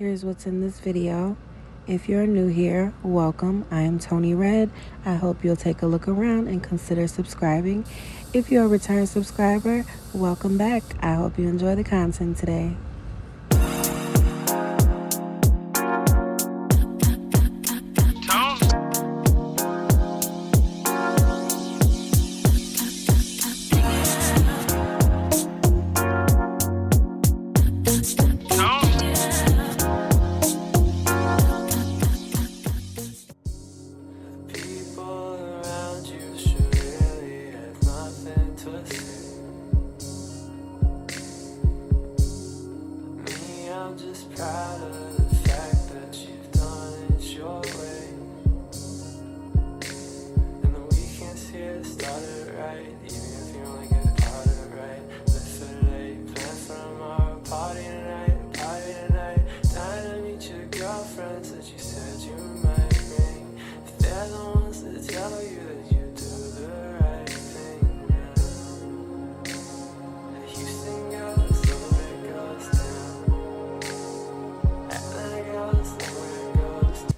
Here's what's in this video. If you're new here, welcome. I am TREdD. I hope you'll take a look around and consider subscribing. If you're a return subscriber, welcome back. I hope you enjoy the content today.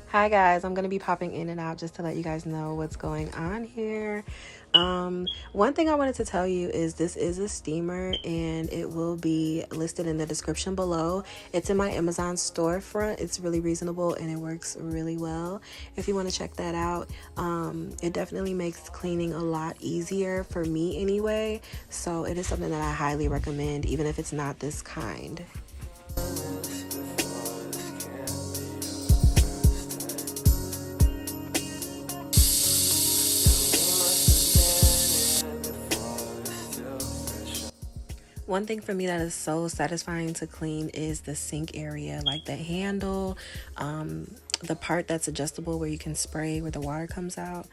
Hi guys, I'm going to be popping in and out just to let you guys know what's going on here. One thing I wanted to tell you is this is a steamer and it will be listed in the description below. It's in my Amazon storefront. It's really reasonable and it works really well. If you want to check that out, it definitely makes cleaning a lot easier for me anyway. So it is something that I highly recommend, even if it's not this kind. One thing for me that is so satisfying to clean is the sink area, like the handle, the part that's adjustable where you can spray where the water comes out.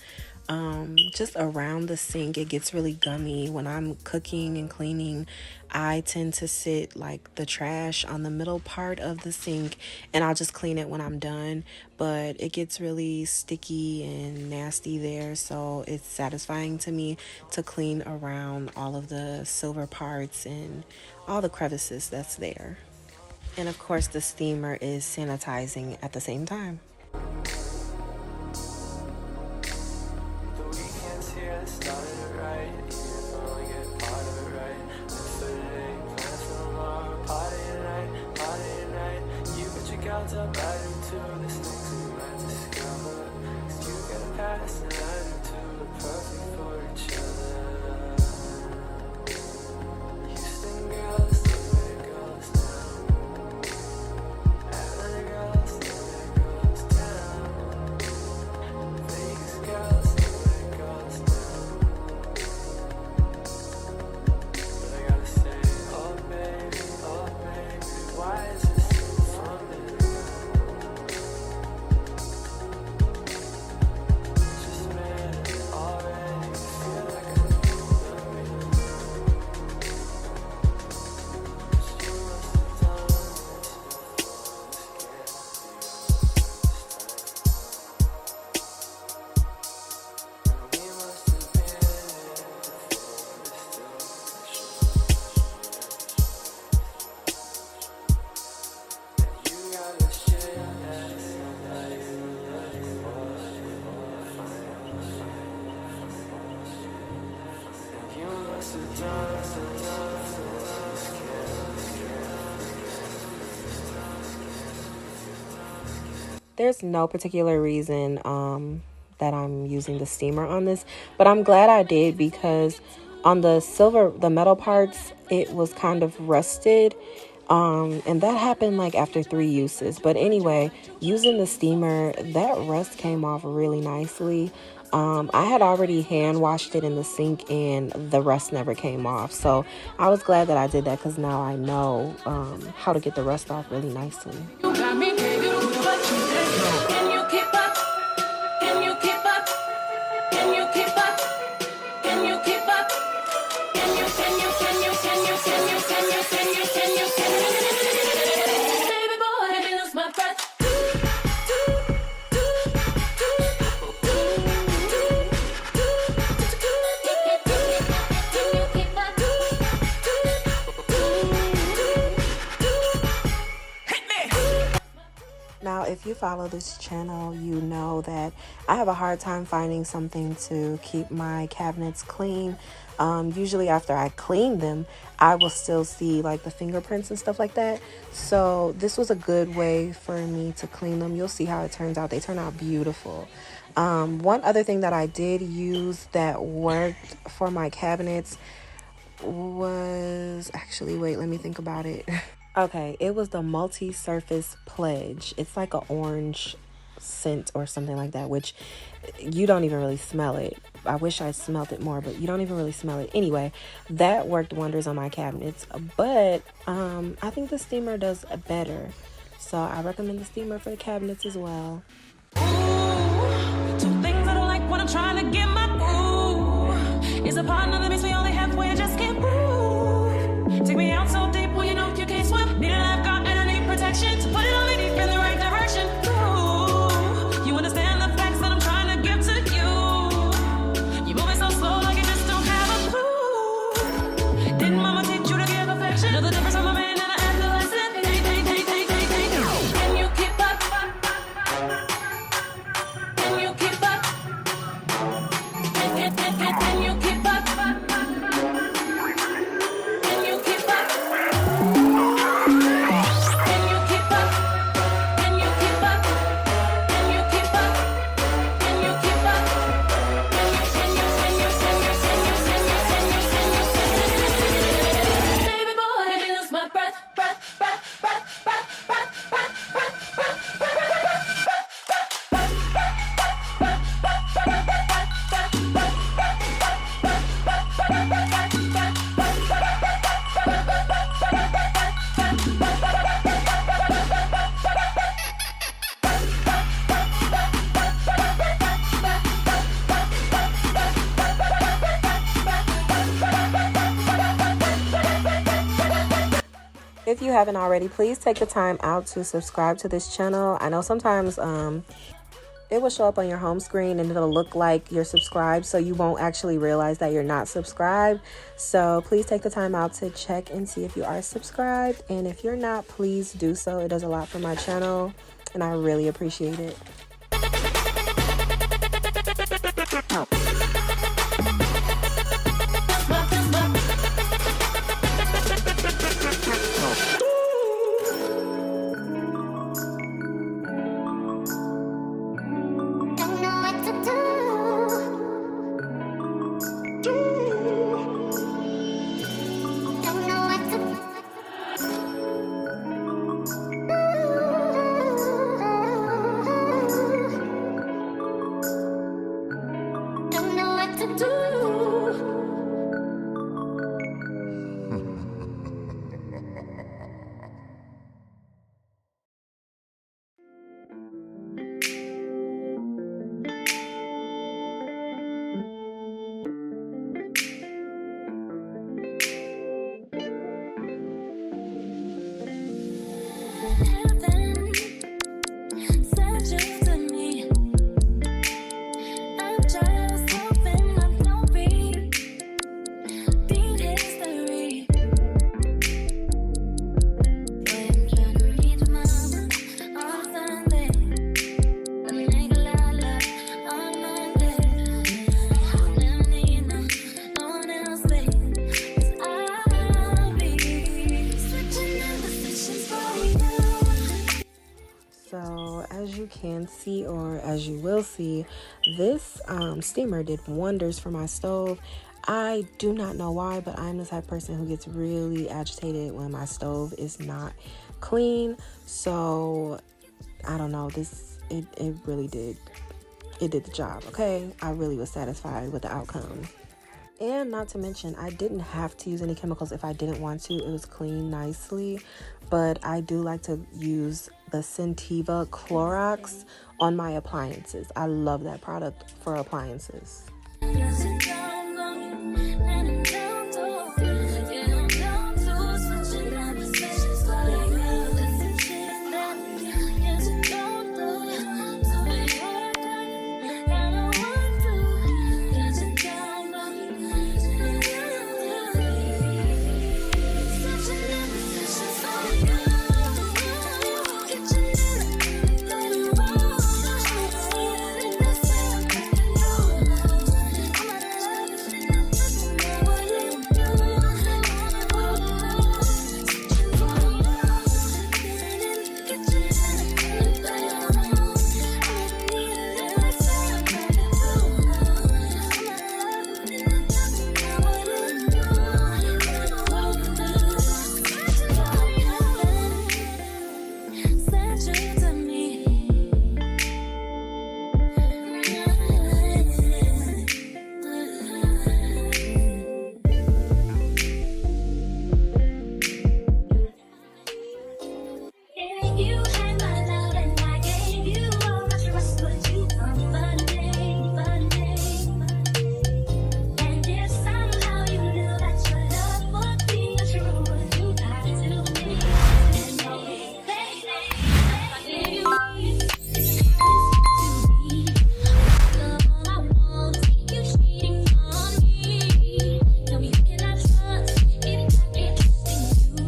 Just around the sink, it gets really gummy. When I'm cooking and cleaning, I tend to sit like the trash on the middle part of the sink and I'll just clean it when I'm done, but it gets really sticky and nasty there, so it's satisfying to me to clean around all of the silver parts and all the crevices that's there. And of course the steamer is sanitizing at the same time. There's no particular reason that I'm using the steamer on this, but I'm glad I did because on the metal parts, it was kind of rusted. And that happened like after 3 uses. But anyway, using the steamer, that rust came off really nicely. I had already hand washed it in the sink and the rust never came off. So I was glad that I did that because now I know how to get the rust off really nicely. Now, if you follow this channel, you know that I have a hard time finding something to keep my cabinets clean. Usually after I clean them, I will still see like the fingerprints and stuff like that. So this was a good way for me to clean them. You'll see how it turns out. They turn out beautiful. One other thing that I did use that worked for my cabinets was actually, wait, let me think about it. Okay, it was the multi-surface pledge. It's like an orange scent or something like that, which you don't even really smell it. I wish I smelled it more, but you don't even really smell it. Anyway, that worked wonders on my cabinets, but I think the steamer does better. So I recommend the steamer for the cabinets as well. Ooh, two things I don't like when I'm trying to get my groove. Is a partner that makes me only halfway, I just can't move. Take me out so deep, well you know you can't swim. Need a lifeguard and I need protection to put it on me deep in the right direction. Ooh, you understand the facts that I'm trying to give to you. You moving so slow like you just don't have a clue. Didn't mama teach you to give affection? Know the difference from a man and an adolescent. Can you keep up? Can you keep up? Can you keep up? Can you keep up? Can you keep up? Can you keep up? Can you keep up? Can you keep up? Baby boy, let me lose my breath. If you haven't already, please take the time out to subscribe to this channel. I know sometimes it will show up on your home screen and it'll look like you're subscribed, so you won't actually realize that you're not subscribed. So please take the time out to check and see if you are subscribed, and if you're not, please do so. It does a lot for my channel and I really appreciate it. So as you can see, or as you will see, this steamer did wonders for my stove. I do not know why, but I'm the type of person who gets really agitated when my stove is not clean. So I don't know, it really did the job. Okay, I really was satisfied with the outcome. And not to mention, I didn't have to use any chemicals if I didn't want to. It was cleaned nicely, but I do like to use the Scentiva Clorox on my appliances. I love that product for appliances. special to me. If you had my love and I gave you all my trust, would you come one day? And if somehow you knew that your love would be true, would you lie to me? You cheating on me. Tell me you cannot trust if I can't trust in you.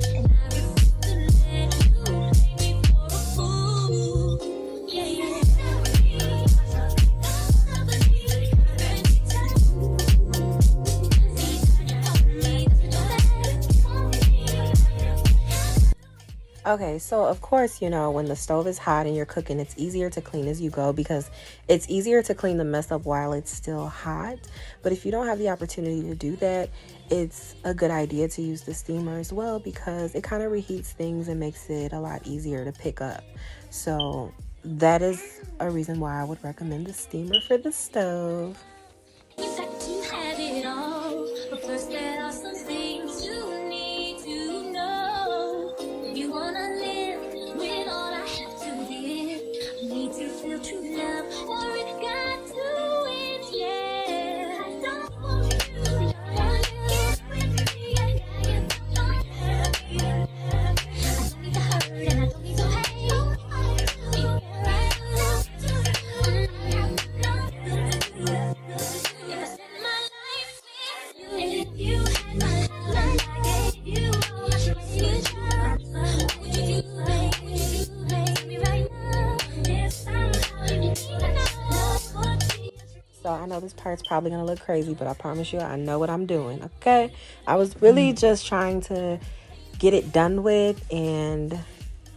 And I refuse to let you play me for a fool. Yeah. Okay, so of course, when the stove is hot and you're cooking, it's easier to clean as you go because it's easier to clean the mess up while it's still hot. But if you don't have the opportunity to do that, it's a good idea to use the steamer as well because it kind of reheats things and makes it a lot easier to pick up. So that is a reason why I would recommend the steamer for the stove. You got to have it all, but first there are some things you need to know. If you wanna live with all I have to give, I need to feel true love, or it's got to end, yeah. I don't want you to get with me, I don't need to hurt and I don't need to hate. So I know this part's probably going to look crazy, but I promise you I know what I'm doing, okay? I was really just trying to get it done with, and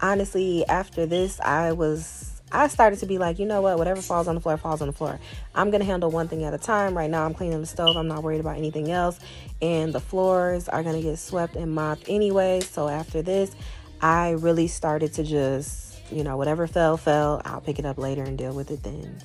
honestly, after this, I started to be like, you know what, whatever falls on the floor, falls on the floor. I'm going to handle one thing at a time. Right now, I'm cleaning the stove. I'm not worried about anything else, and the floors are going to get swept and mopped anyway. So after this, I really started to just, whatever fell. I'll pick it up later and deal with it then.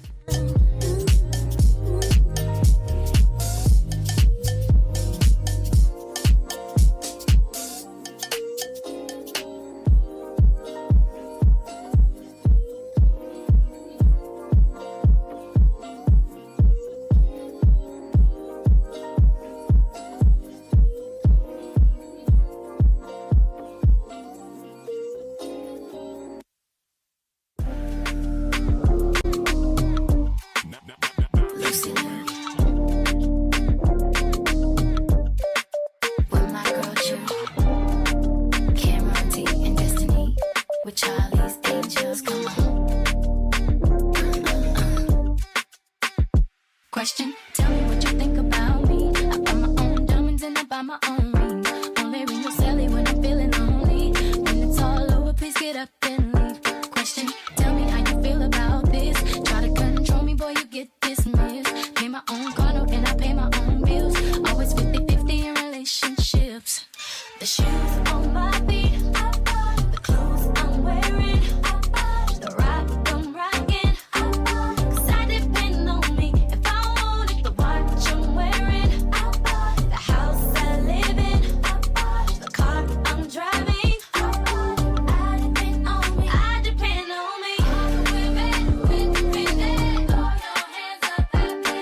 Question, tell me what you think about me. I buy my own diamonds and I buy my own rings. Only ring your celly when I'm feeling lonely. When it's all over, please get up and leave. Question, tell me how you feel about this. Try to control me, boy, you get dismissed. Pay my own car note and I pay my own bills. Always 50-50 in relationships. The shoes on my feet, the clothes I'm wearing, the rock I'm rocking. 'Cause I depend on me. If I want it, the watch I'm wearing, the house I live in, the car I'm driving. I depend on me. I depend on me. All the women, throw your hands up at me.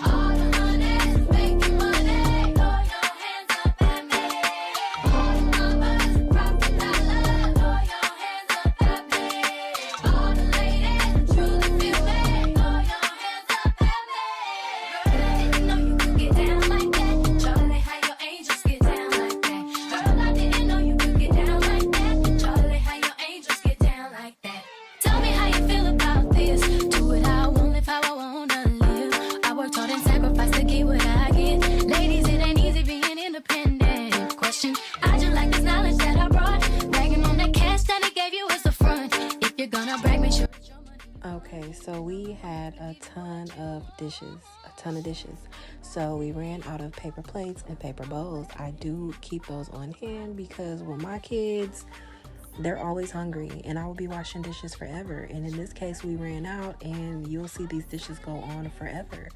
All the honeys making money, throw your hands up at me. All the numbers, profit dollar, throw your hands up at me. All the ladies who truly feel me, throw your hands up at me. Girl, I didn't know you could get down like that. Charlie, how your angels get down like that. Girl, I didn't know you could get down like that. Charlie, how your angels get down like that. Tell me how you feel about this. Do it how I want, live how I wanna live. I worked hard and sacrificed to get what I get. Ladies, it ain't easy being independent. Question, I just like this knowledge that I brought. Bragging on that cash that he gave you as a front. If you're gonna brag, make sure it's your money. Okay, so we had a ton of dishes. So we ran out of paper plates and paper bowls. I do keep those on hand because when my kids they're always hungry, and I will be washing dishes forever. And in this case, we ran out, and you'll see these dishes go on forever.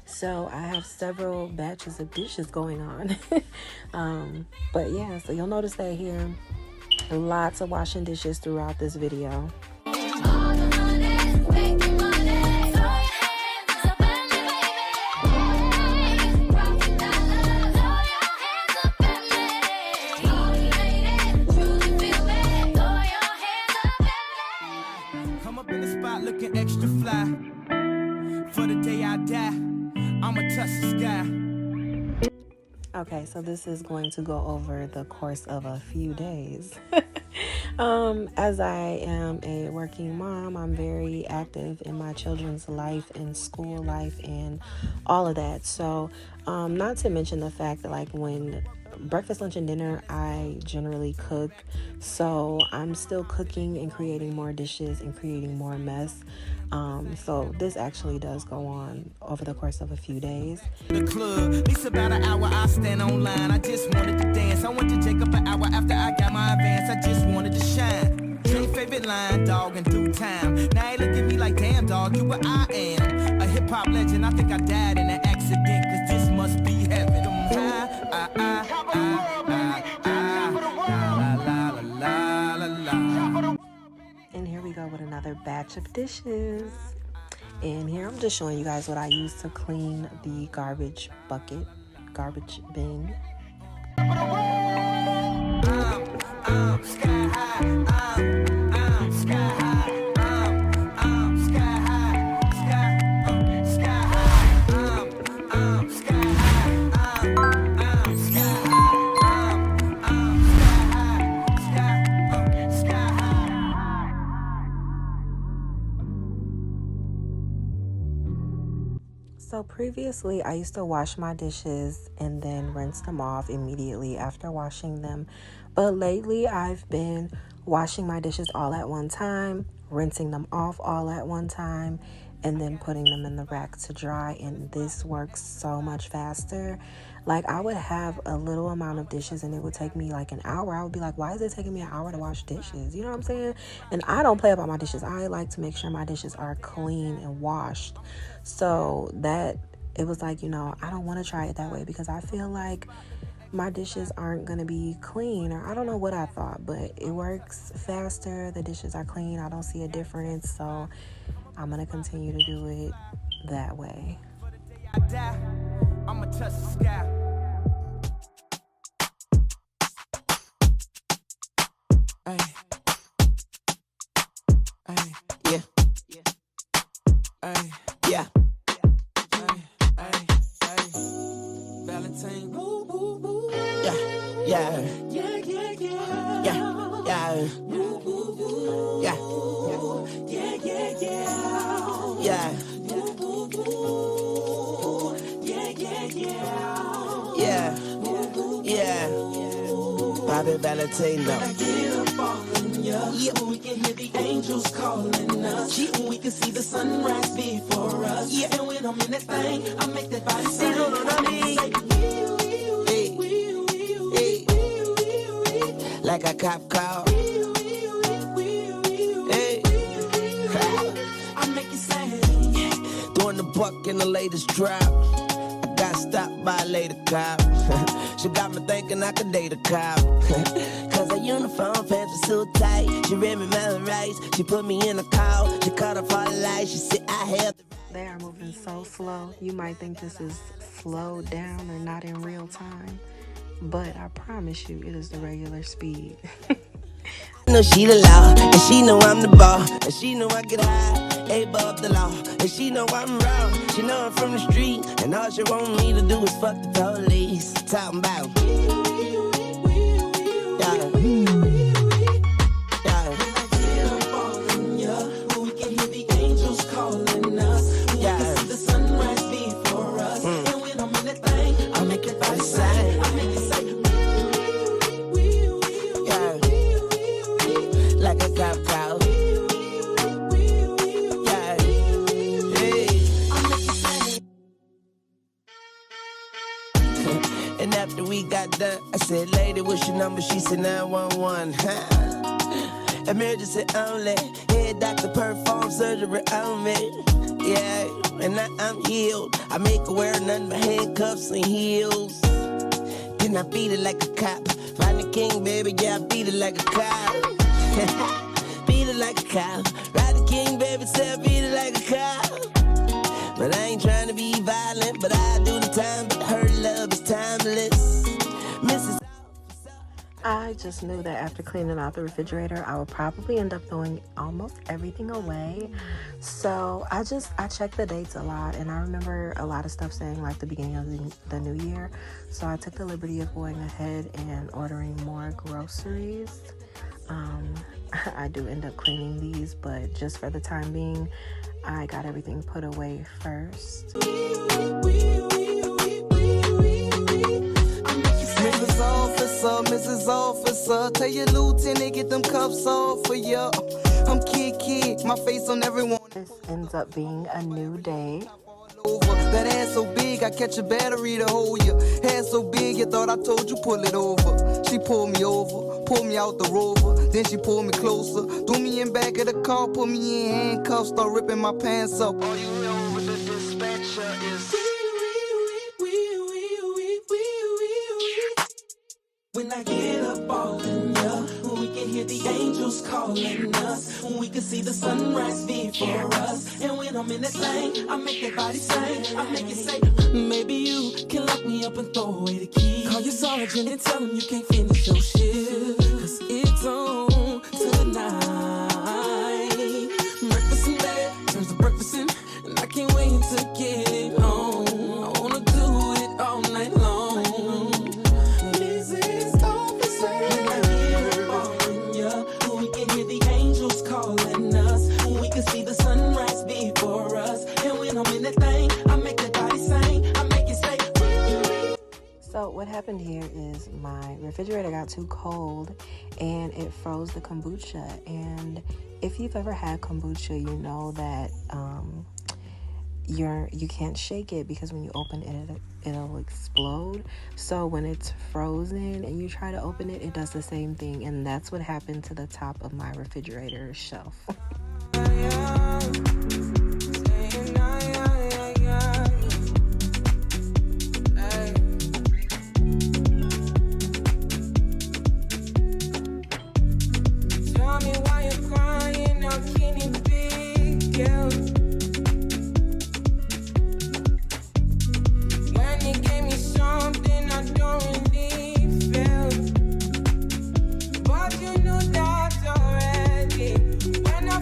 So I have several batches of dishes going on. But yeah, so you'll notice that here, lots of washing dishes throughout this video. Come up in the spot looking extra fly. For the day I die, I'ma touch the sky. Okay, so this is going to go over the course of a few days. As I am a working mom, I'm very active in my children's life and school life and all of that. So, not to mention the fact that, like, when breakfast, lunch, and dinner, I generally cook. So I'm still cooking and creating more dishes and creating more mess. So this actually does go on over the course of a few days. The club, at least about an hour I stand online. I just wanted to dance. I went to Jacob an hour after I got my advance. I just wanted to shine. Your favorite line, dog, in due time. Now they look at me like, damn, dog, you what I am. A hip-hop legend, I think I died in an accident, cause this must be heaven. And here we go with another batch of dishes. And here I'm just showing you guys what I use to clean the garbage bin. So previously, I used to wash my dishes and then rinse them off immediately after washing them. But lately, I've been washing my dishes all at one time, rinsing them off all at one time, and then putting them in the rack to dry. And this works so much faster. Like, I would have a little amount of dishes and it would take me like an hour. I would be like, why is it taking me an hour to wash dishes? You know what I'm saying? And I don't play about my dishes. I like to make sure my dishes are clean and washed. So that it was like, I don't want to try it that way because I feel like my dishes aren't going to be clean, or I don't know what I thought, but it works faster. The dishes are clean. I don't see a difference. So I'm going to continue to do it that way. I'ma touch the sky. Ay. Ay. Yeah. Ay. Yeah. Ay. Valentine. Woo, woo, woo. Yeah. Yeah. Yeah. Yeah. Yeah. Yeah. Yeah. Woo, woo, woo. Yeah. Yeah. Yeah. Yeah. Yeah. Yeah, yeah, Bobby Valentino. When I get up on ya, when we can hear the angels calling us, when we can see the sunrise before us, and when I'm in that thing, I make that body say, you know what I mean? Hey, like a cop call. Hey, I make it say, throwing the buck in the latest drop. Got stopped by a lady cop. She got me thinking I could date a cop. Cause her uniform pants were so tight. She read me my rights. She put me in a car. She cut off all the lights. She said I have the... They are moving so slow. You might think this is slowed down or not in real time, but I promise you it is the regular speed. know she the law, and she know I'm the ball, and she know I get high, above the law, and she know I'm wrong. She know I'm from the street, and all she want me to do is fuck the police. Talking about I said, lady, what's your number? She said 911. emergency only. Head doctor perform surgery on me. Yeah, and now I'm healed. I make her wear nothing but handcuffs and heels. Then I beat it like a cop. Find the king, baby, yeah, I beat it like a cop. Beat it like a cop. Ride the king, baby, say I beat it like a cop. But I ain't trying to be violent, but I do the time. But her love is timeless. Mrs. I just knew that after cleaning out the refrigerator, I would probably end up throwing almost everything away. So I checked the dates a lot, and I remember a lot of stuff saying like the beginning of the new year. So I took the liberty of going ahead and ordering more groceries. I do end up cleaning these, but just for the time being, I got everything put away first. Mrs. Officer, tell your lieutenant get them cuffs off for ya. I'm kid, my face on everyone. This ends up being a new day. That ass so big, I catch a battery to hold you. Ass so big, you thought I told you pull it over. She pulled me over, pulled me out the Rover. Then she pulled me closer, threw me in back of the car, put me in handcuffs, start ripping my pants up. All you know with the dispatcher is when I get up all in ya, when we can hear the angels calling us, when we can see the sunrise before us, and when I'm in that thing, I make that body sing, I make it say, maybe you can lock me up and throw away the key. Call your sergeant and tell him you can't finish your shift, cause it's on tonight. Breakfast in bed turns to breakfast in, and I can't wait to get it on. I wanna do it all night long. See the sunrise before us, and when I'm in that thing, I make the body sing, I make it say. So what happened here is my refrigerator got too cold and it froze the kombucha. And if you've ever had kombucha, you know that you can't shake it because when you open it, it'll explode. So when it's frozen and you try to open it, it does the same thing, and that's what happened to the top of my refrigerator shelf. When I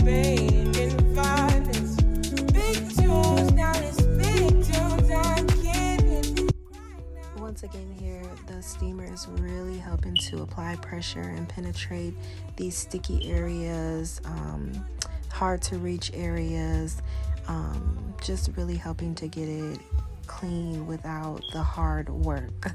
banging violence. Big tunes, now it's big tunes. I can't. Once again here, the steamer is really helping to apply pressure and penetrate these sticky areas, hard to reach areas, just really helping to get it clean without the hard work.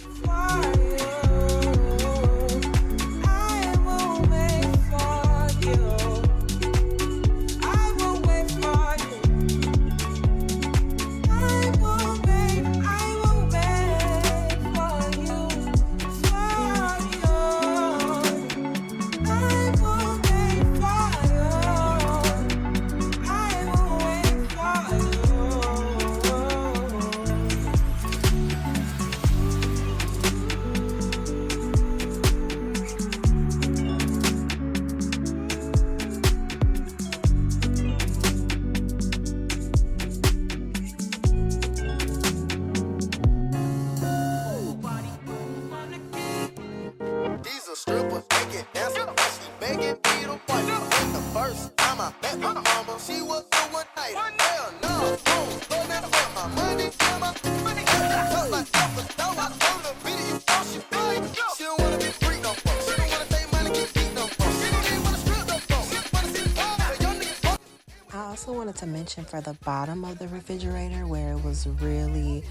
I also wanted to mention for the bottom of the refrigerator where it was really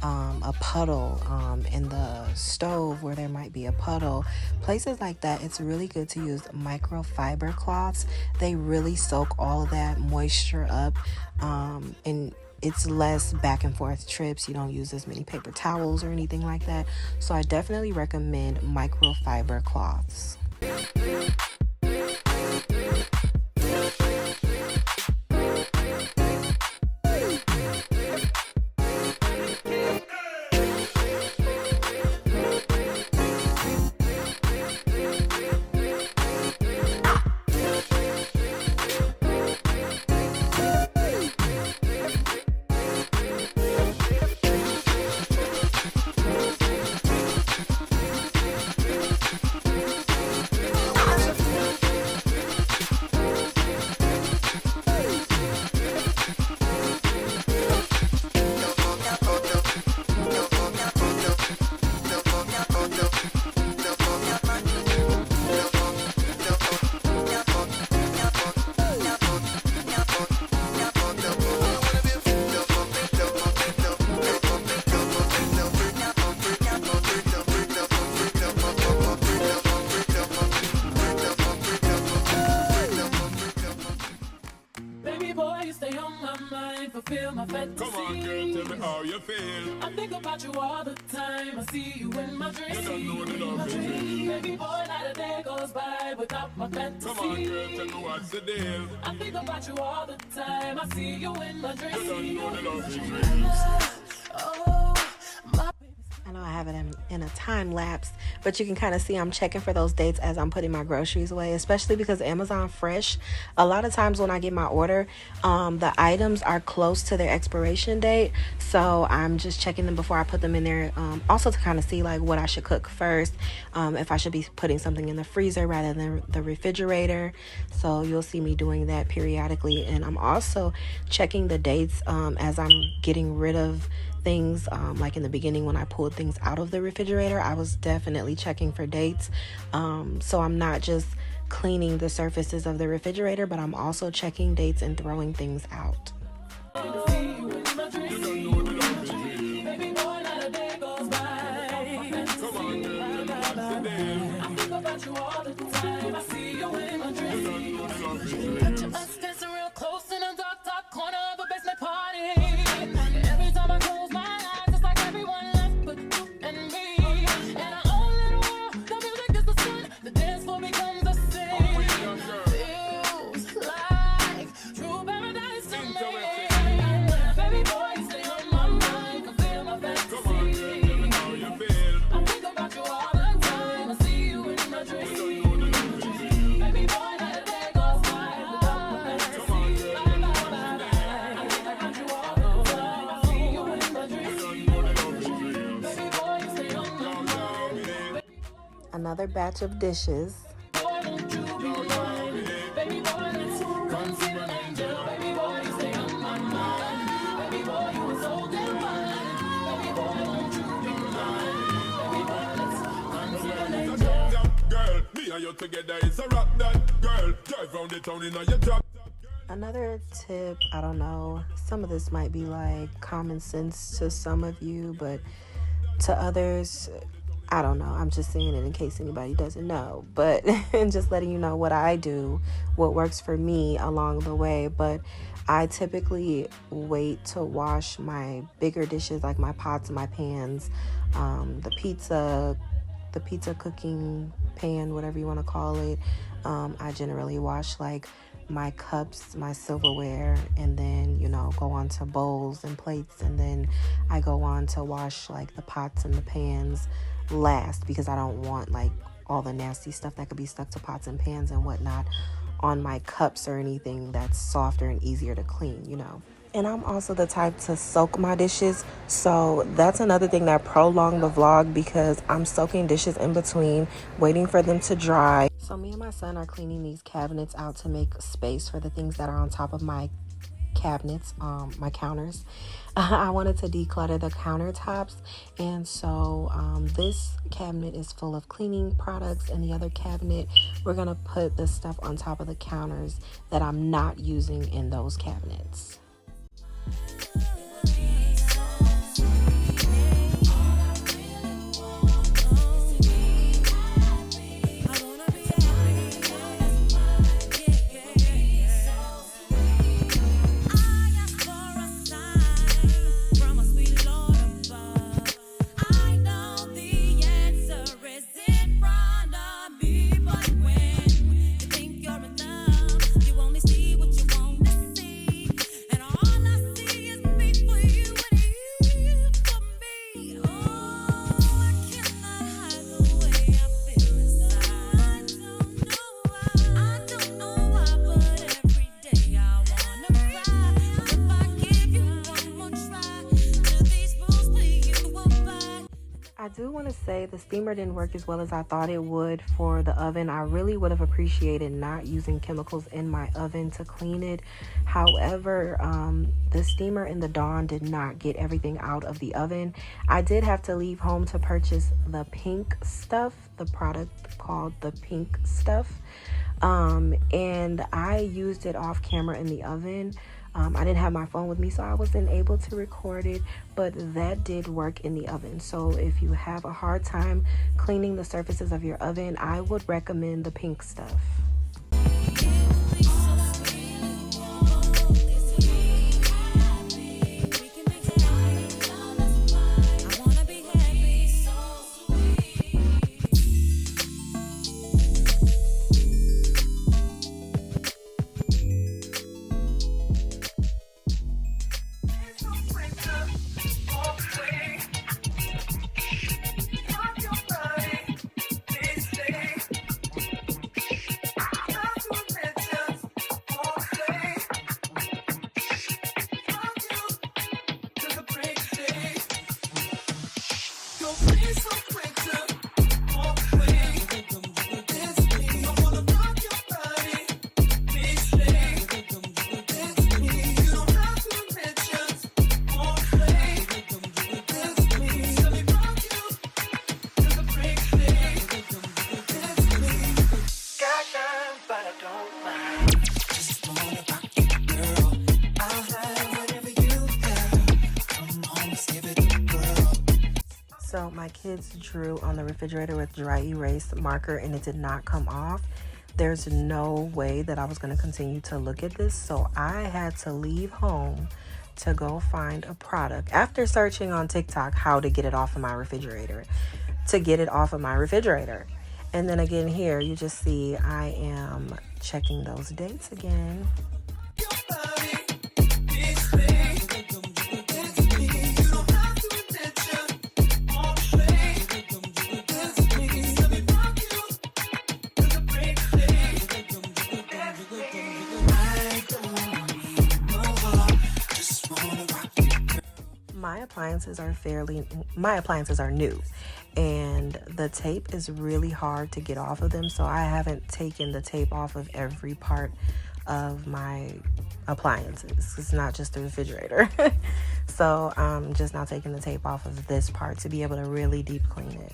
a puddle in the stove where there might be a puddle, places like that, it's really good to use microfiber cloths. They really soak all of that moisture up, and it's less back and forth trips. You don't use as many paper towels or anything like that, so I definitely recommend microfiber cloths. Fulfill my fantasy. Come on, girl, tell me how you feel. I think about you all the time. I see you in my dreams. You don't know the love is real. Baby boy, not a day goes by without my fantasy. Come on, girl, tell me what's the deal. I think about you all the time. I see you in my dreams. You don't know the love is real. Oh, my baby. I know I have it in a time lapse, but you can kind of see I'm checking for those dates as I'm putting my groceries away, especially because Amazon Fresh, a lot of times when I get my order, the items are close to their expiration date, so I'm just checking them before I put them in there, also to kind of see like what I should cook first, if I should be putting something in the freezer rather than the refrigerator. So you'll see me doing that periodically, and I'm also checking the dates as I'm getting rid of things. Like in the beginning when I pulled things out of the refrigerator, I was definitely checking for dates, so I'm not just cleaning the surfaces of the refrigerator, but I'm also checking dates and throwing things out. Another batch of dishes. together, it's a rock that girl. Drive round the town in your drop. Another tip, I don't know, some of this might be like common sense to some of you, but to others, I don't know. I'm just saying it in case anybody doesn't know, but just letting you know what I do, what works for me along the way. But I typically wait to wash my bigger dishes, like my pots and my pans, the pizza cooking pan, whatever you want to call it. I generally wash like my cups, my silverware, and then, you know, go on to bowls and plates, and then I go on to wash like the pots and the pans last, because I don't want like all the nasty stuff that could be stuck to pots and pans and whatnot on my cups or anything that's softer and easier to clean, you know. And I'm also the type to soak my dishes, so that's another thing that prolonged the vlog, because I'm soaking dishes in between, waiting for them to dry. So me and my son are cleaning these cabinets out to make space for the things that are on top of my cabinets, my counters. I wanted to declutter the countertops, and so this cabinet is full of cleaning products, and the other cabinet, we're gonna put the stuff on top of the counters that I'm not using in those cabinets. I do want to say the steamer didn't work as well as I thought it would for the oven. I really would have appreciated not using chemicals in my oven to clean it. However, the steamer in the Dawn did not get everything out of the oven. I did have to leave home to purchase the pink stuff, the product called the pink stuff. And I used it off camera in the oven. I didn't have my phone with me, so I wasn't able to record it, but that did work in the oven. So if you have a hard time cleaning the surfaces of your oven, I would recommend the pink stuff. So my kids drew on the refrigerator with dry erase marker and it did not come off. There's no way that I was going to continue to look at this, so I had to leave home to go find a product after searching on TikTok how to get it off of my refrigerator, And then again here, you just see I am checking those dates again. My appliances are new, and the tape is really hard to get off of them, so I haven't taken the tape off of every part of my appliances. It's not just the refrigerator. So I'm just now taking the tape off of this part to be able to really deep clean it.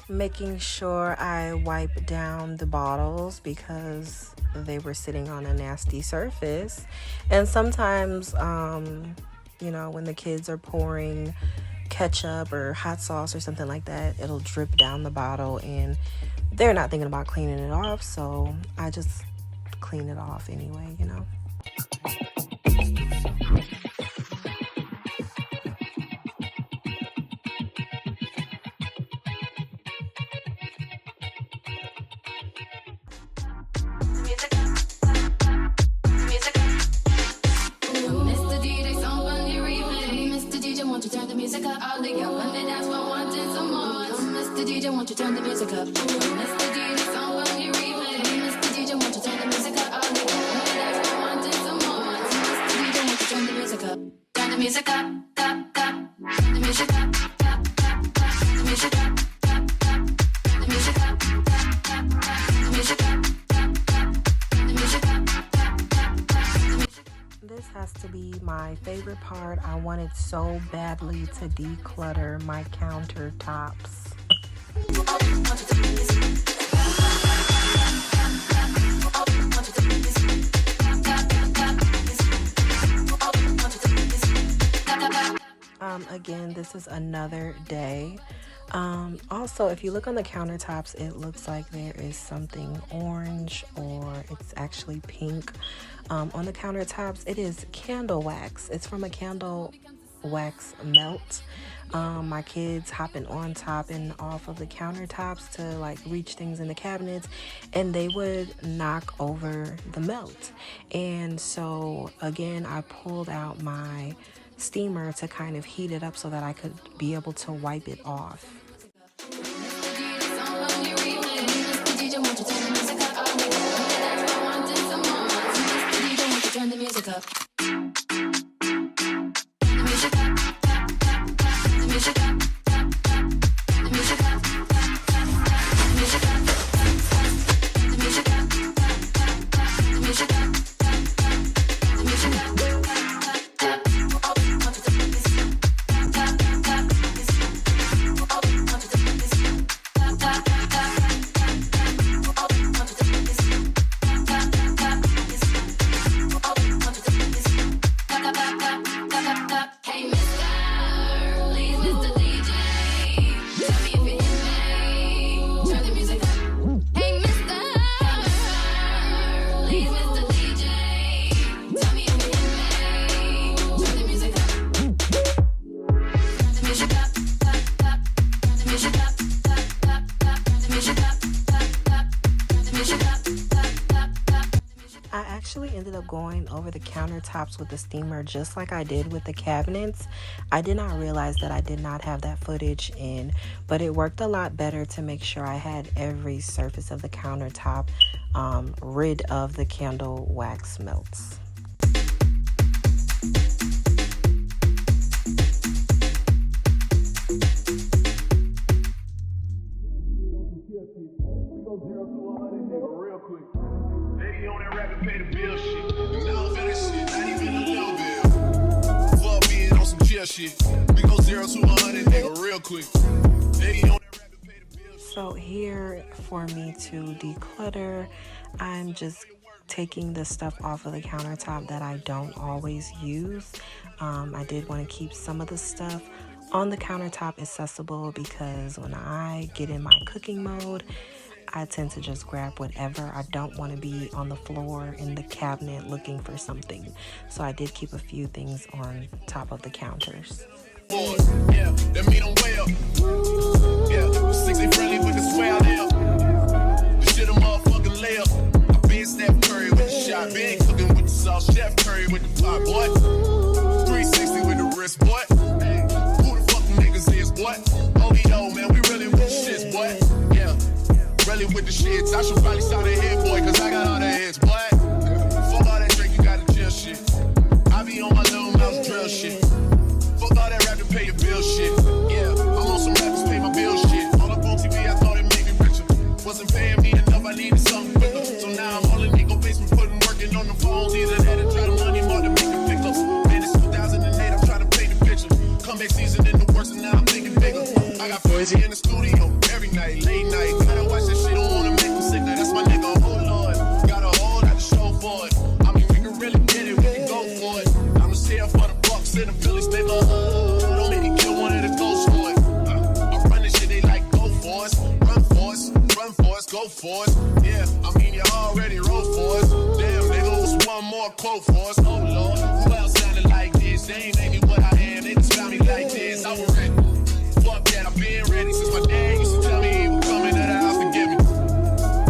making sure I wipe down the bottles because they were sitting on a nasty surface. And sometimes, you know, when the kids are pouring ketchup or hot sauce or something like that, it'll drip down the bottle and they're not thinking about cleaning it off, so I just clean it off anyway, you know. Won't you turn the music up? Mr. DJ, song on your replay. Mr. DJ, won't you turn the music up? All the that's what I wanted some more. Mr. DJ, won't you turn the music up? Turn the music up, up, up. Turn the music up, up, up. Turn the music up, up, up. Turn the music up, up, up. Turn the music up, up, up. Turn the music up, up, up. This has to be my favorite part. I wanted so badly to declutter my countertops. Again, this is another day. Also, if you look on the countertops, it looks like there is something orange or it's actually pink. On the countertops, it is candle wax. It's from a candle wax melt. My kids hopping on top and off of the countertops to like reach things in the cabinets, and they would knock over the melt. And so again, I pulled out my steamer to kind of heat it up so that I could be able to wipe it off. Turn the music up. Ended up going over the countertops with the steamer just like I did with the cabinets. I did not realize that I did not have that footage in, but it worked a lot better to make sure I had every surface of the countertop rid of the candle wax melts. We go 0 to 100, nigga, real quick. So here, for me to declutter, I'm just taking the stuff off of the countertop that I don't always use. I did want to keep some of the stuff on the countertop accessible because when I get in my cooking mode, I tend to just grab whatever. I don't want to be on the floor in the cabinet looking for something. So I did keep a few things on top of the counters. Yeah, that mean I'm way up. Yeah, 60 friendly with the swear there. The shit a motherfucking layup. I been Steph Curry with the shot. Been cooking with the sauce. Chef Curry with the pot, boy. 360 with the wrist, boy. Hey, who the fuck niggas is, boy? OEO, man, we really with the shits, boy. Yeah. Really with the shits, I should probably start a hit, boy, cause I got all the hits, boy. Fuck all that drink, you gotta chill shit. I be on my little mouse drill shit. Fuck all that rap to pay your bill shit. Yeah, I'm on some rappers pay my bill shit. All up on TV, I thought it made me richer. Wasn't paying me enough, I needed something quicker. So now I'm all in Nico basement, putting working on the phones. Either that or try to money more to make a pickup. Man, it's 2008, I'm trying to paint the picture. Comeback season in the works, and now I'm thinking bigger. I got 40 in the studio every night. Don't make me kill one of the ghosts for it. I run this shit, they like go for us. Run for us, run for us, go for us. Yeah, I mean you already wrote for us. Damn, nigga, what's one more quote for us? Oh Lord, who else sounded like this? They ain't made me what I am, they just found me like this. I was ready. Fuck that, I've been ready since my dad used to tell me he would come into the house to get me.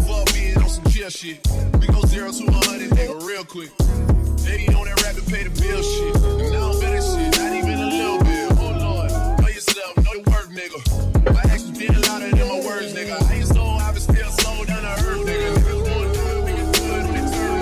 Fuck being on some chill shit. We go 0 to 100, nigga, real quick. They on that rap to pay the bill shit. And I don't bet that shit, not even a little bit. Oh Lord, know yourself, know your worth, nigga. My actions being louder than my words, nigga. I ain't sold, I've been still sold down to earth, nigga. Niggas going through it, we can do it on the turn,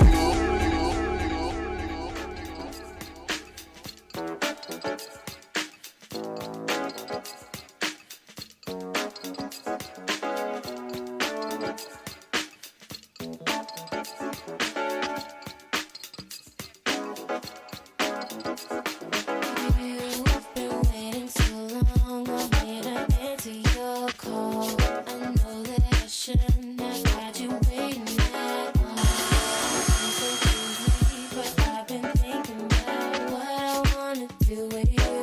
You've been waiting so long, want me to answer your call. I know that I shouldn't have had you waiting that long. I'm so busy, but I've been thinking about what I wanna do with you.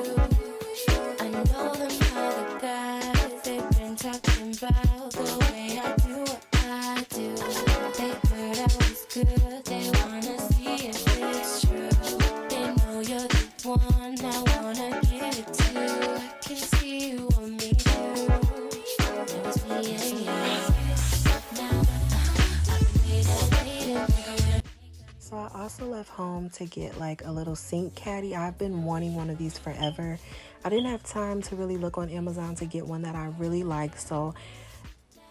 I know them other guys, they've been talking about the way I do what I do. They heard I was good, they wanna see if it's true. They know you're the one I wanna give it to. I can see you want me too. It was me and you. Now I've been waiting. So I also left home to get like a little sink caddy. I've been wanting one of these forever. I didn't have time to really look on Amazon to get one that I really like, so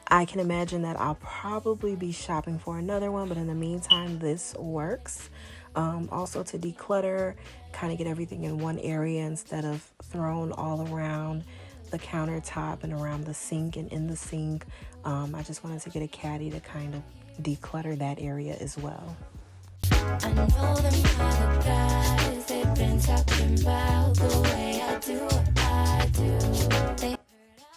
I can imagine that I'll probably be shopping for another one, but in the meantime, this works. Also to declutter, kind of get everything in one area instead of thrown all around the countertop and around the sink and in the sink. I just wanted to get a caddy to kind of declutter that area as well. I know them other guys, they've been talking about the way I do what I do. They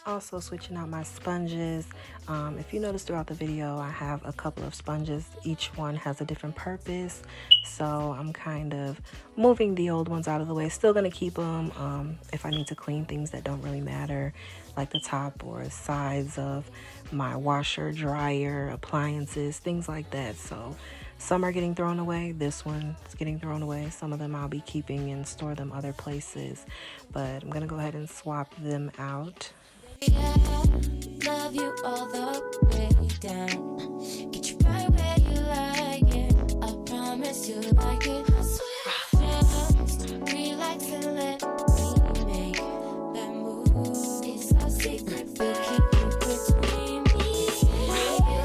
Also switching out my sponges. If you notice throughout the video, I have a couple of sponges. Each one has a different purpose. So I'm kind of moving the old ones out of the way. Still going to keep them if I need to clean things that don't really matter, like the top or sides of my washer, dryer, appliances, things like that. So some are getting thrown away. This one is getting thrown away. Some of them I'll be keeping and store them other places. But I'm going to go ahead and swap them out. love you all the way down. Get you right where you like it. I promise you like it. I swear. Just relax and let me make that move. It's our secret, we keep it between me and you.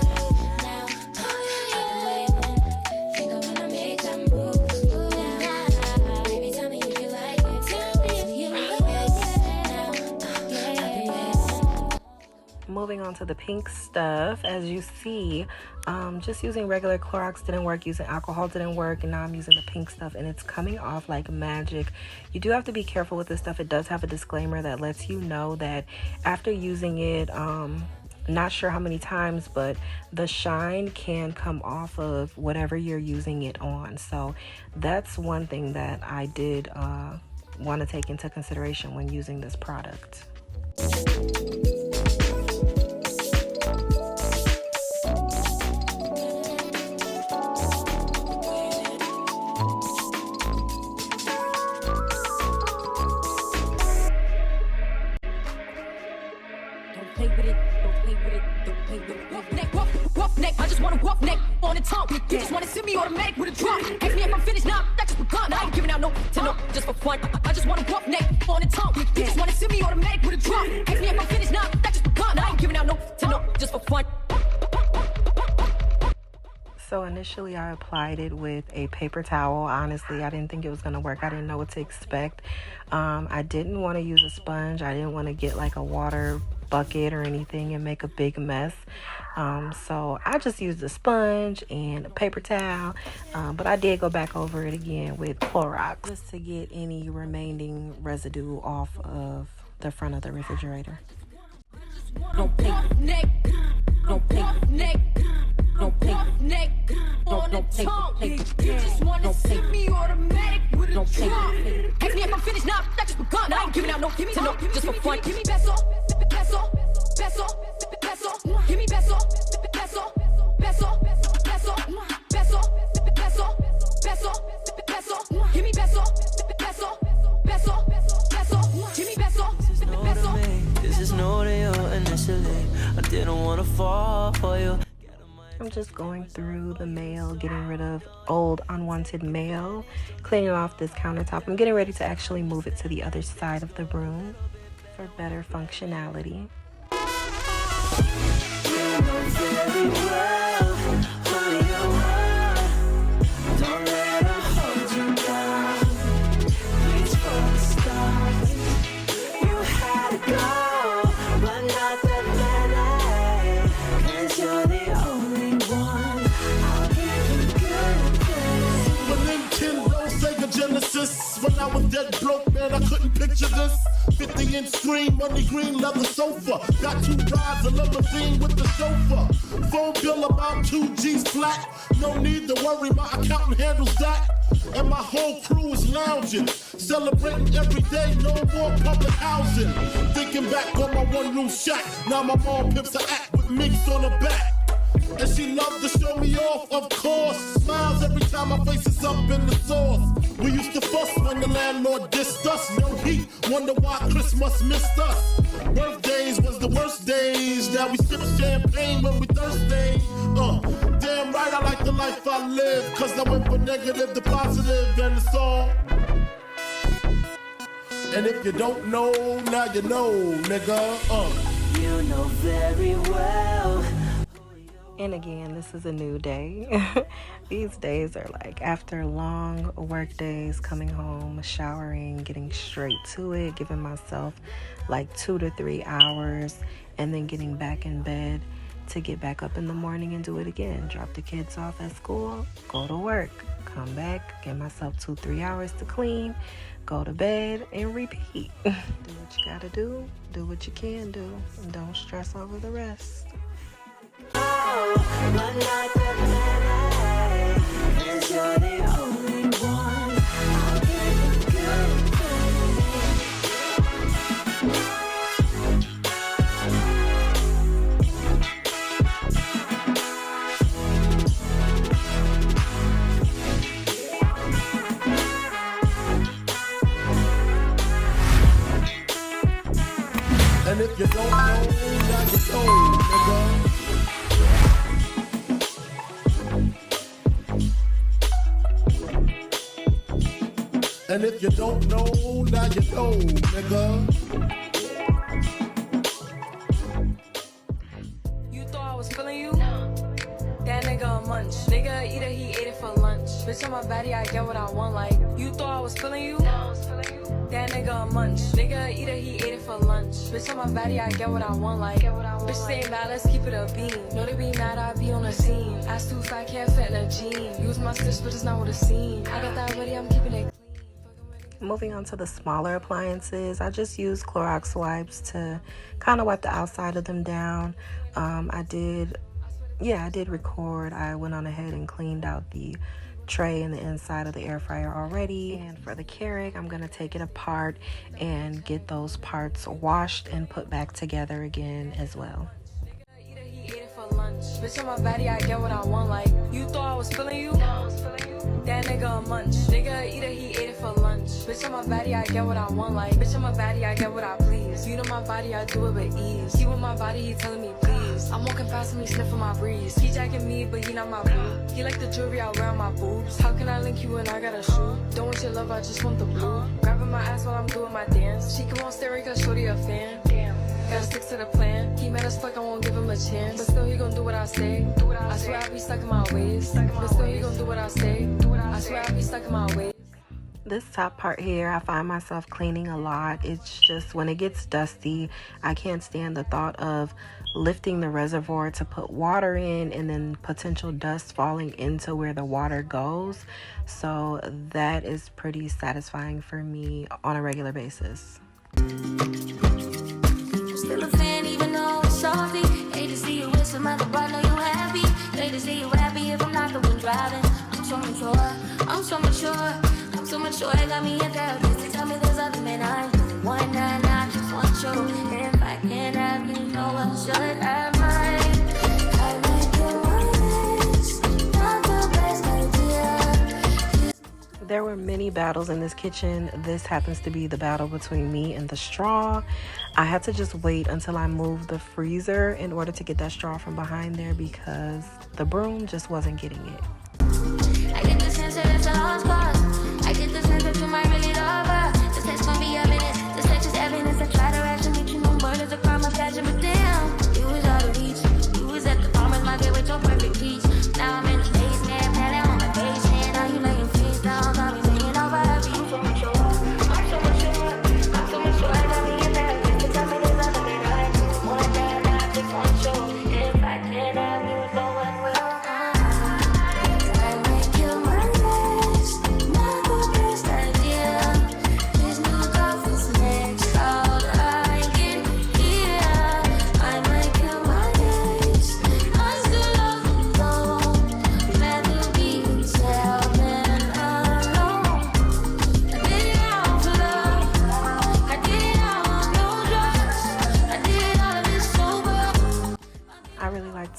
Now, I've been waiting. Think I wanna make that move. Now, baby, tell me if you like it. Tell me if you like it. Now, I've been waiting. Moving on to the pink stuff. As you see, just using regular Clorox didn't work, using alcohol didn't work, and now I'm using the pink stuff and it's coming off like magic. You do have to be careful with this stuff. It does have a disclaimer that lets you know that after using it, not sure how many times, but the shine can come off of whatever you're using it on. So that's one thing that I did want to take into consideration when using this product. I just want to walk neck on the tongue. You just want to see me automatic with a drop. Ask me if I'm finished now, that just begun. I ain't giving out no to no, just for fun. I just want to walk neck on the tongue. You just want to see me automatic with a drop. Ask me if I'm finished now, that just begun. I ain't giving out no to no, just for fun. So initially I applied it with a paper towel. Honestly, I didn't think it was going to work. I didn't know what to expect. I didn't want to use a sponge. I didn't want to get like a water bucket or anything and make a big mess. So I just used a sponge and a paper towel. But I did go back over it again with Clorox just to get any remaining residue off of the front of the refrigerator. Don't pay neck. Don't pay neck. Don't pay neck. On the tongue. You just want to see me automatic with don't take it. Ask me if I'm finished now, that just begun. I ain't giving out no to no, just for fun. Give me peso, peso, peso, peso. Give me peso, peso, peso, peso, peso, peso, peso, peso. Give me peso, peso, peso, peso. Give me peso, peso. This is no to you initially. I didn't want to fall for you. I'm just going through the mail, getting rid of old unwanted mail, cleaning off this countertop. I'm getting ready to actually move it to the other side of the room for better functionality. When I was dead broke, man, I couldn't picture this. 50-inch screen, money green leather sofa. Got 2 rides, a limousine with the chauffeur. Phone bill about 2 G's flat. No need to worry, my accountant handles that. And my whole crew is lounging, celebrating every day, no more public housing. Thinking back on my one-room shack. Now my mom pimps her act with minks on her back. And she loved to show me off, of course. Smiles every time my face is up in the sauce. We used to fuss when the landlord dissed us. No heat, wonder why Christmas missed us. Birthdays was the worst days. Now we sip champagne when we thirsty. Damn right, I like the life I live. Cause I went from negative to positive, and it's all. And if you don't know, now you know, nigga. You know very well. And again, this is a new day. These days are like after long work days, coming home, showering, getting straight to it, giving myself like 2 to 3 hours, and then getting back in bed to get back up in the morning and do it again. Drop the kids off at school, go to work, come back, give myself 2-3 hours to clean, go to bed, and repeat. Do what you gotta do what you can do, and don't stress over the rest. But not that many, 'cause you're the only one. I'll give you good And if you don't know, now you know, nigga. And if you don't know, now you know, nigga. You thought I was feeling you? That nigga a munch. Nigga either he ate it for lunch. Bitch on my body, I get what I want. Like you thought I was feeling you? That nigga a munch. Nigga either he ate it for lunch. Bitch on my body, I get what I want. Like bitch say mad, let's keep it a beam. Know they be mad, I be on the scene. Ass too fat, can't fit in a jean. Use my stitch, but it's not what it seems. I got that ready, I'm keeping it. Moving on to the smaller appliances, I just use Clorox wipes to kind of wipe the outside of them down. I did record. I went on ahead and cleaned out the tray and the inside of the air fryer already. And for the Keurig, I'm gonna take it apart and get those parts washed and put back together again as well. Bitch on my body, I get what I want. Like you thought I was feeling you? That nigga a munch. Nigga either he ate it for lunch. Bitch on my body, I get what I want. Like bitch on my body, I get what I please. You know my body, I do it with ease. He with my body, he telling me please. I'm walking past him, he sniffing my breeze. He jacking me, but he not my boo. He like the jewelry I wear on my boobs. How can I link you when I got a shoe? Don't want your love, I just want the blue. Grabbing my ass while I'm doing my dance. She come on staring cause shorty a fan. Damn. Gotta stick to the plan. He mad as fuck, I won't give him a chance. But still he gon' do what I say. I swear I be stuck in my ways. But still he gon' do what I say. I swear I be stuck in my ways. This top part here, I find myself cleaning a lot. It's just when it gets dusty, I can't stand the thought of lifting the reservoir to put water in and then potential dust falling into where the water goes. So that is pretty satisfying for me on a regular basis. Still a fan even though it's salty. Hate to see you with some other boy, know you happy. Hate to see you happy if I'm not the one driving. I'm so mature, I'm so mature, I'm So much joy got me a girl just to tell me there's other men I want, and I just want you. If I can't have you, know I should have mine. I like your honest, not the best idea. There were many battles in this kitchen. This happens to be the battle between me and the straw. I had to just wait until I moved the freezer in order to get that straw from behind there because the broom just wasn't getting it. I get the sense that it's a lost cause. I get the sense that you might really love her. This text gonna be evidence. This text is evidence. I try to ration, but you know murder's a crime of passion. But damn, you was out of reach. You was at the farmer's market with your perfect peach. Now I'm in the basement, planning on vacation. Now you laying face down, got me saying over happy. I'm so much sure. I'm so much sure. I'm so much sure. I got me in there. Just to tell me there's other than I want that. I just want you. If I can't have you, no one will.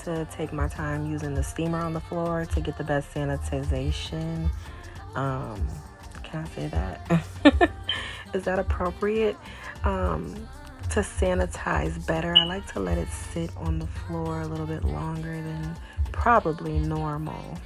To take my time using the steamer on the floor to get the best sanitization. Can I say that? Is that appropriate? To sanitize better, I like to let it sit on the floor a little bit longer than probably normal.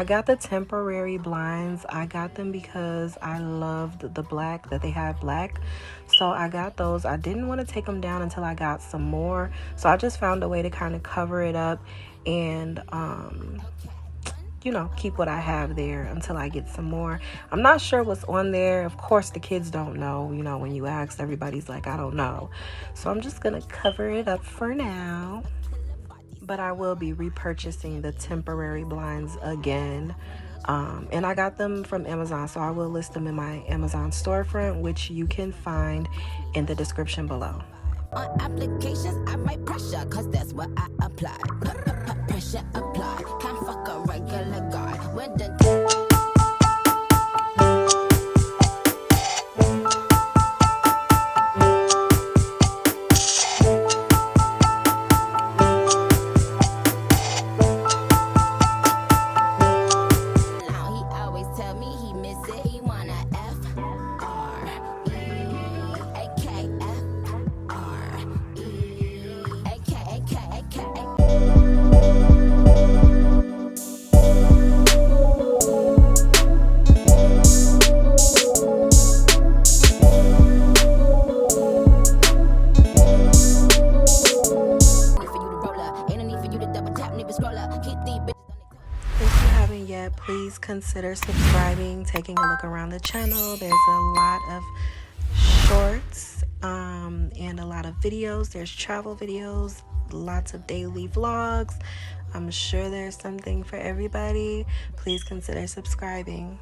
Got the temporary blinds. I got them because I loved the black that they had black, so I got those. I didn't want to take them down until I got some more, so I just found a way to kind of cover it up and you know, keep what I have there until I get some more. I'm not sure what's on there. Of course the kids don't know, you know, when you ask, everybody's like, I don't know, so I'm just gonna cover it up for now. But I will be repurchasing the temporary blinds again. And I got them from Amazon, so I will list them in my Amazon storefront, which you can find in the description below. On applications, I write pressure, cause that's what I apply. Pressure applied. Can't fuck a regular guy. When the please consider subscribing, taking a look around the channel. There's a lot of shorts and a lot of videos. There's travel videos, lots of daily vlogs. I'm sure there's something for everybody. Please consider subscribing.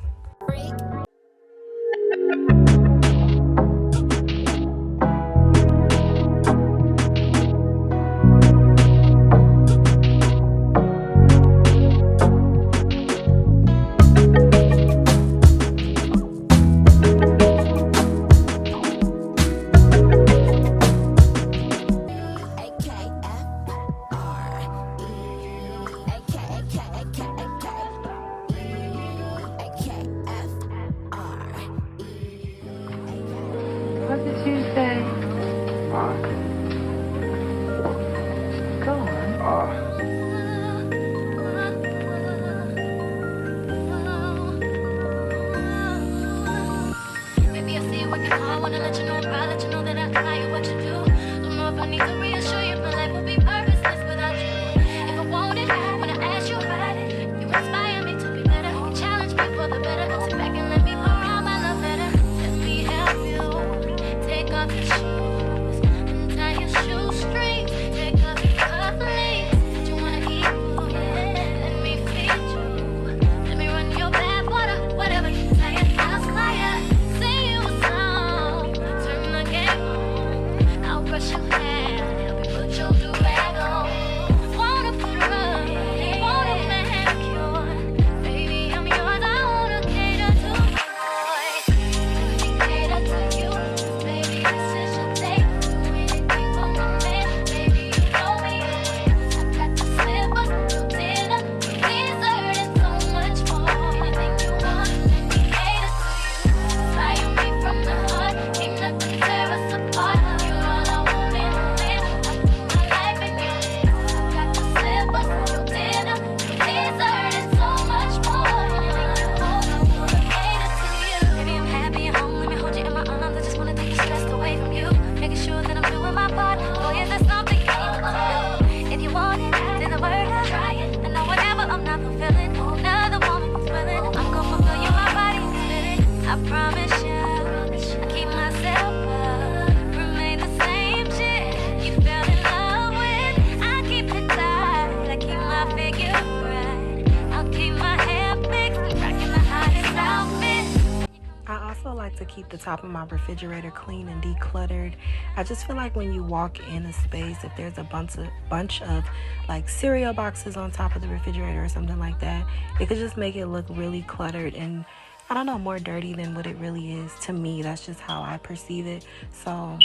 keep the top of my refrigerator clean and decluttered. I just feel like when you walk in a space, if there's a bunch of like cereal boxes on top of the refrigerator or something like that, it could just make it look really cluttered and, I don't know, more dirty than what it really is. To me, that's just how I perceive it. So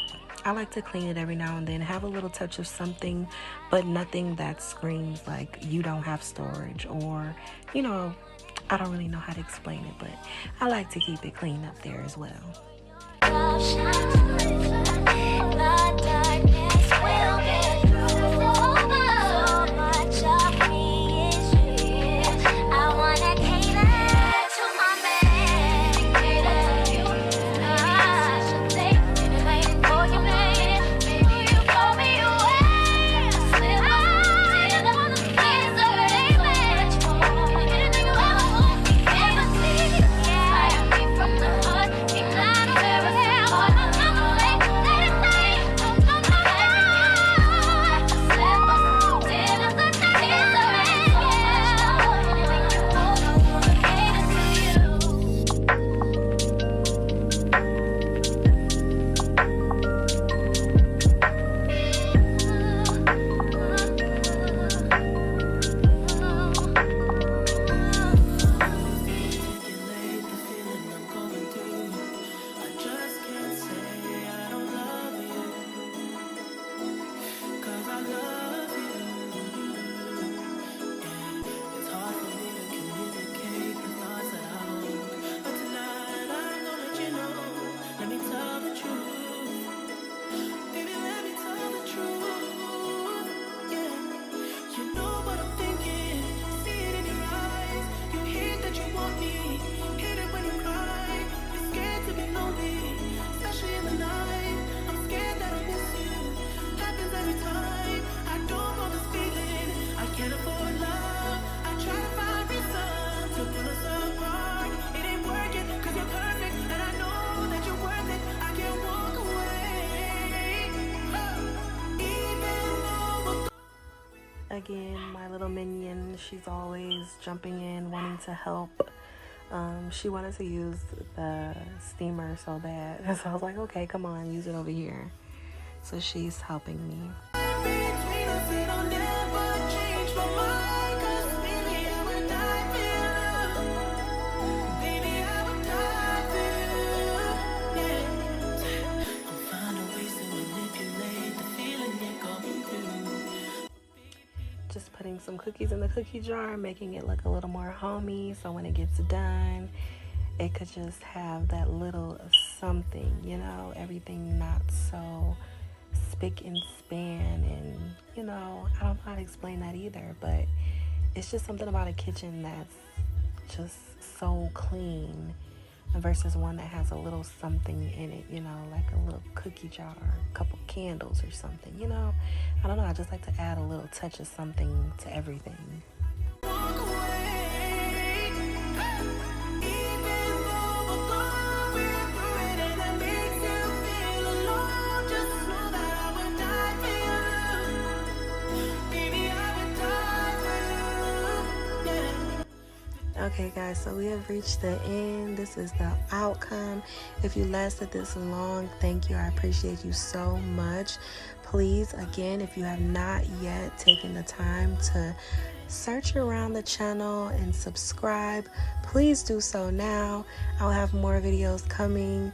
I like to clean it every now and then, have a little touch of something, but nothing that screams like you don't have storage, or, you know, I don't really know how to explain it, but I like to keep it clean up there as well. Again, my little minion, she's always jumping in, wanting to help. She wanted to use the steamer so bad. So I was like, okay, come on, use it over here. So she's helping me. Just putting some cookies in the cookie jar, making it look a little more homey, so when it gets done, it could just have that little something, you know, everything not so spick and span, and, you know, I don't know how to explain that either, but it's just something about a kitchen that's just so clean versus one that has a little something in it, you know, like a little cookie jar, a couple candles or something, you know. I don't know, I just like to add a little touch of something to everything. Okay guys, so we have reached the end. This is the outcome. If you lasted this long, thank you. I appreciate you so much. Please, again, if you have not yet taken the time to search around the channel and subscribe, please do so now. I'll have more videos coming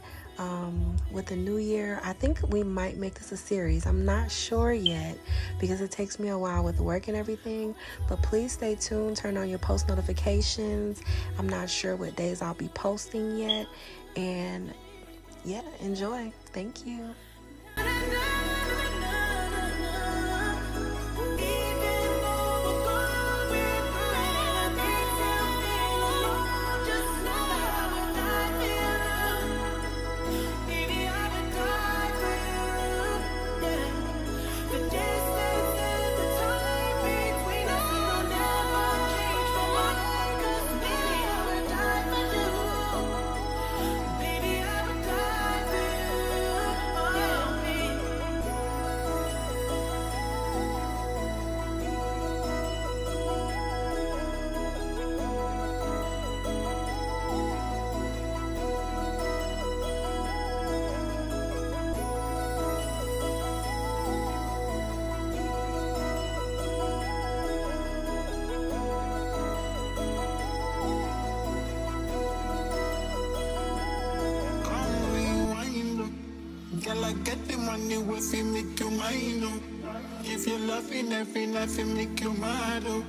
with the new year. I think we might make this a series. I'm not sure yet because it takes me a while with work and everything, but please stay tuned, turn on your post notifications. I'm not sure what days I'll be posting yet, and yeah, enjoy. Thank you. get the money, what fi make you mine, oh. If you're loving every night, fi make you mad, oh.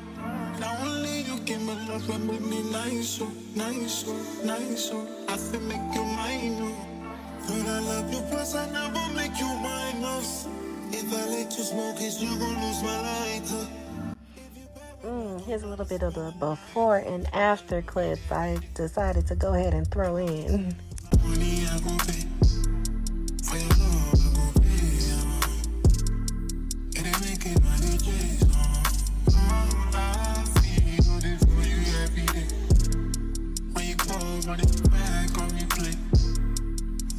Now only you give me love and make me nice, oh, nice, oh, nice, oh. I fi make you mine, oh. But I love you, plus I never make you minus. If I let you smoke it, you gon' lose my lighter. Here's a little bit of the before and after clips I decided to go ahead and throw in. Money I go pay. For your love I go pay. It ain't making money chase. I feel this for you every day. When you call, run it back on replay.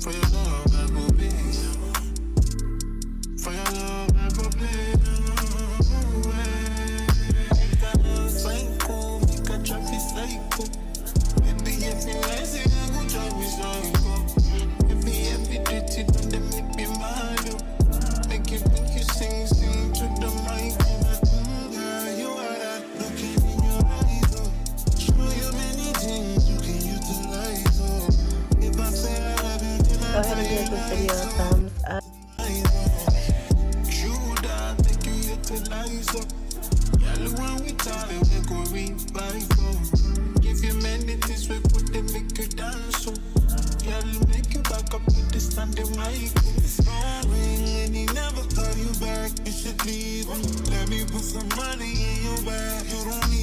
For your love I go pay. For your love I go play. Psycho, make a traffic psycho. Baby, if you lazy, I go drive me psycho. Baby, every dirty, don't they make me mad, oh. Make you sing to the mic. Girl, you are that looking in your eyes, oh. Show you many things you can utilize, oh. If I say I love you, then Go ahead and give this video a thumbs up. True that, think you utilize, oh. Y'all when we talk, we go revive, oh. Give you many things, we put them make you dance, oh. Y'all make you back up with the standing mic. It's falling and he never call you back. You should leave him. Let me put some money in your bag. You don't need